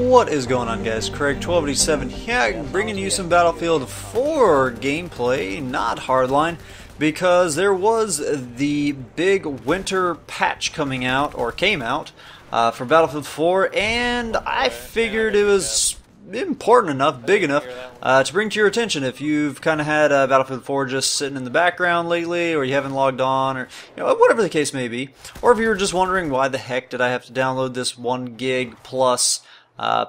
What is going on, guys? Craig 1287 here, bringing you some Battlefield 4 gameplay, not Hardline, because there was the big winter patch coming out, or came out, for Battlefield 4, and I figured it was important enough, big enough, to bring to your attention. If you've kind of had Battlefield 4 just sitting in the background lately, or you haven't logged on, or whatever the case may be, or if you were just wondering why the heck did I have to download this 1 gig plus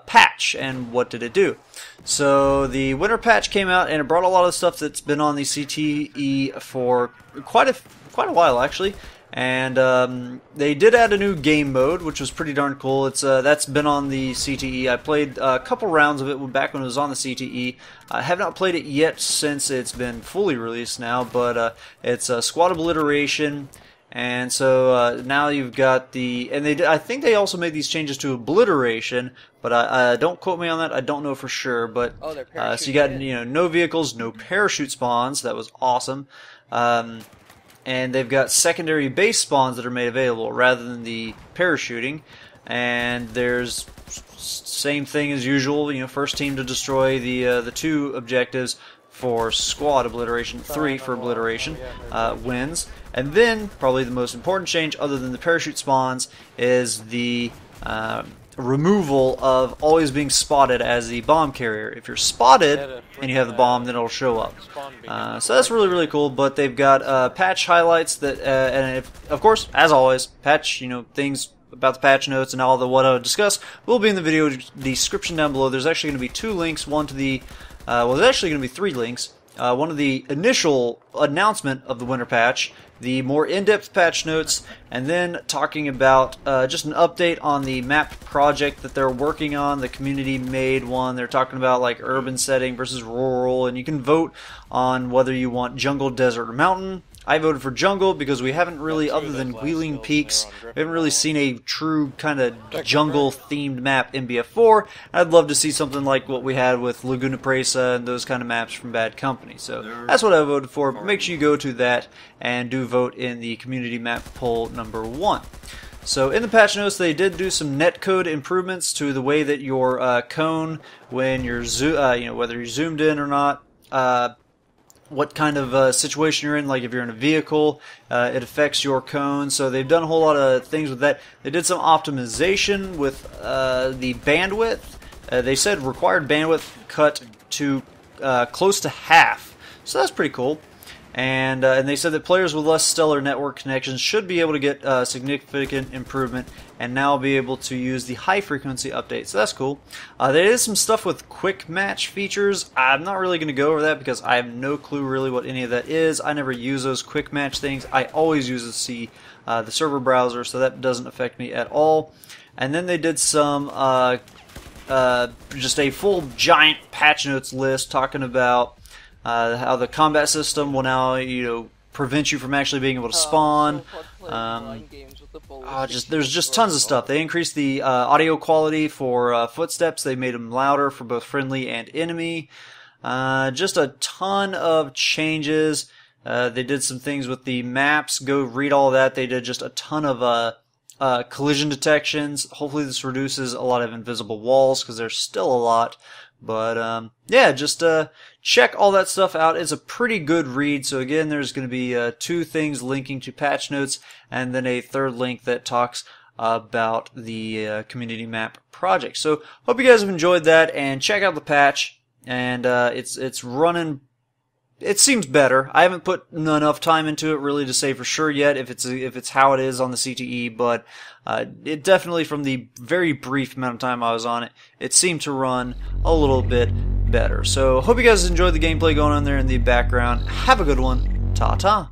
patch, and what did it do? So the winter patch came out, and it brought a lot of stuff that's been on the CTE for quite a while, actually. And they did add a new game mode, which was pretty darn cool. It's that's been on the CTE. I played a couple rounds of it back when it was on the CTE. I have not played it yet since it's been fully released now, but it's squad obliteration. And so now you've got and I think they also made these changes to obliteration, but don't quote me on that. I don't know for sure. But so you got no vehicles, no parachute spawns. That was awesome. And they've got secondary base spawns that are made available rather than the parachuting. And there's same thing as usual. First team to destroy the 2 objectives for squad obliteration, 3 for obliteration, wins. And then, probably the most important change, other than the parachute spawns, is the removal of always being spotted as the bomb carrier. If you're spotted and you have the bomb, then it'll show up. So that's really, really cool. But they've got patch highlights that, and of course, as always, patch, things about the patch notes and all the what I would discuss will be in the video description down below. There's actually going to be 2 links. One to the well, there's actually going to be 3 links. One of the initial announcement of the winter patch, the more in-depth patch notes, and then talking about just an update on the map project that they're working on, the community-made one. They're talking about like urban setting versus rural, and you can vote on whether you want jungle, desert, or mountain. I voted for jungle because we haven't really, other than Wheeling Peaks, we haven't really seen a true kind of jungle-themed map in BF4. I'd love to see something like what we had with Laguna Presa and those kind of maps from Bad Company. So that's what I voted for. But make sure you go to that and do vote in the community map poll number 1. So in the patch notes, they did do some netcode improvements to the way that your cone, when you're whether you're zoomed in or not, what kind of situation you're in, like if you're in a vehicle, it affects your cone. So they've done a whole lot of things with that. They did some optimization with the bandwidth. They said required bandwidth cut to close to half. So that's pretty cool. And they said that players with less stellar network connections should be able to get significant improvement and now be able to use the high frequency updates. So that's cool. There is some stuff with quick match features. I'm not really going to go over that because I have no clue really what any of that is. I never use those quick match things. I always use the server browser, so that doesn't affect me at all. And then they did some just a full giant patch notes list talking about how the combat system will now, prevent you from actually being able to spawn. There's just tons of stuff. They increased the audio quality for footsteps. They made them louder for both friendly and enemy. Just a ton of changes. They did some things with the maps. Go read all that. They did just a ton of collision detections. Hopefully this reduces a lot of invisible walls, because there's still a lot. But yeah, just check all that stuff out. It's a pretty good read. So again, there's going to be 2 things linking to patch notes, and then a 3rd link that talks about the community map project. So hope you guys have enjoyed that, and check out the patch. And it's running. It seems better. I haven't put enough time into it really to say for sure yet if it's how it is on the CTE, but it definitely, from the very brief amount of time I was on it, it seemed to run a little bit better. So hope you guys enjoyed the gameplay going on there in the background. Have a good one. Ta-ta.